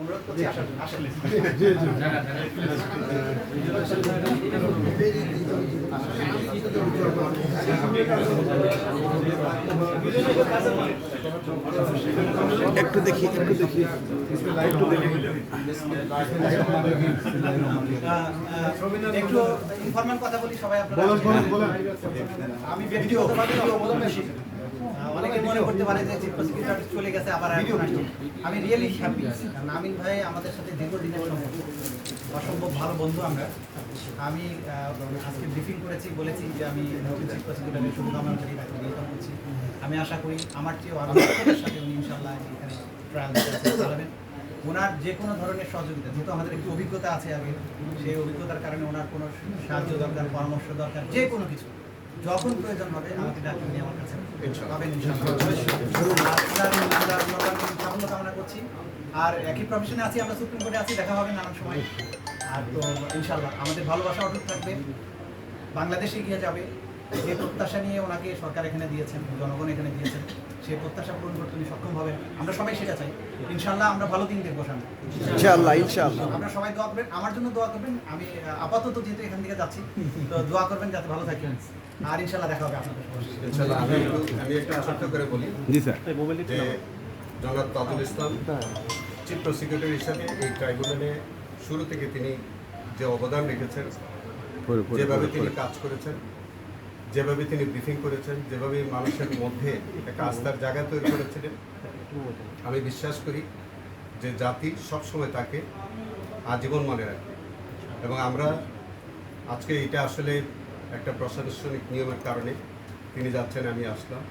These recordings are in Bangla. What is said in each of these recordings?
অনুরোধ করছি আসার জন্য। আসেন। একটু দেখি একটু ইনফরমাল কথা বলি সবাই আপনারা। আমি ব্যক্তিগতভাবে অবদানশীল। অনেকে মনে করতে পারে যে চিফ প্রসিকিউটর চলে গেছে আবার এখন আসছে। আমি রিয়েলি হ্যাপি, কারণ আমিন ভাই আমাদের সাথে দীর্ঘদিনের সম্পর্ক, অসম্ভব ভালো বন্ধু আমরা। আমি আজকে ব্রিফিং করেছি, বলেছি যে আমি চিফ প্রসিকিউটরের শুভকামনা করি, তাকে ওয়েলকাম করছি। আমি আশা করি আমার চেয়েও আরও সকলের সাথে উনি ইনশাল্লাহ এখানে ট্রায়াল চালাবেন। ওনার যে কোনো ধরনের সহযোগিতা, যেহেতু আমাদের একটু অভিজ্ঞতা আছে আগে, সেই অভিজ্ঞতার কারণে ওনার কোনো সাহায্য দরকার, পরামর্শ দরকার, যে কোনো কিছু যখন প্রয়োজন হবে আমাকে ডাকবেন, আমার কাছে পাবেন সাফল্য কামনা করছি। আর একই প্রফেশনে আছি আমরা, সুপ্রিম কোর্টে আছি, দেখা হবে নানান সময়। আর তো ইনশাল্লাহ আমাদের ভালোবাসা অটুট থাকবে, বাংলাদেশ এগিয়ে যাবে। যে প্রত্যাশা নিয়ে ওনাকে সরকার এখানে দিয়েছেন, জনগণ এখানে দিয়েছেন, সেই প্রত্যাশা পূরণ করতে উনি সক্ষম হবেন। আমরা সবাই সেটা চাই। ইনশাল্লাহ আমরা ভালো দিন দেখবো সামনে। ইনশাআল্লাহ আমরা সবাই দোয়া করবেন, আমার জন্য দোয়া করবেন। আমি আপাতত যেহেতু এখান থেকে যাচ্ছি, তো দোয়া করবেন যাতে ভালো থাকেন। আর ইনশাল্লাহ দেখা হবে আপনাদের সবার সাথে। ইনশাআল্লাহ। আমি একটা ছোট্ট করে বলি জি স্যার, যে জনাব তাজুল ইসলাম চিফ প্রসিকিউটর হিসাবে এই ট্রাইব্যুনালে শুরু থেকে তিনি যে অবদান রেখেছেন, যেভাবে তিনি কাজ করেছেন, যেভাবে তিনি ব্রিফিং করেছেন, যেভাবে মানুষের মধ্যে একটা আস্থার জায়গা তৈরি করেছিলেন, আমি বিশ্বাস করি যে জাতি সবসময় তাকে আজীবন মনে রাখবে। এবং আমরা আজকে এটা আসলে একটা প্রশাসনিক নিয়মের কারণে তিনি যাচ্ছেন, আমি আসলাম,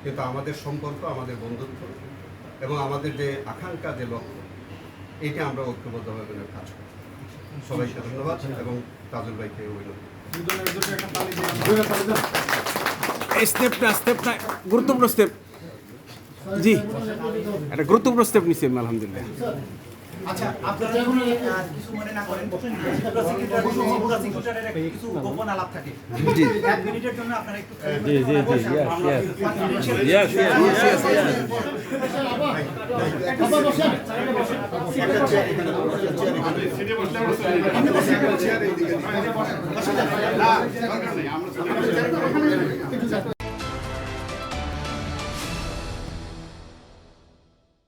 কিন্তু আমাদের সম্পর্ক, আমাদের বন্ধুত্ব এবং আমাদের যে আকাঙ্ক্ষা, যে লক্ষ্য, এইটা আমরা ঐক্যবদ্ধভাবে কাজ করি। সবাইকে ধন্যবাদ এবং তাজুল ভাইকে অভিনন্দন। স্টেপটা গুরুত্বপূর্ণ স্টেপ। জি, একটা গুরুত্বপূর্ণ স্টেপ নিচ্ছি আলহামদুলিল্লাহ। আচ্ছা, আপনারা যদি কিছু মনে না করেন, প্রসিকিউটরের কিছু গোপন আলাপ থাকে। জি, 1 মিনিটের জন্য আপনারা একটু চেয়ারে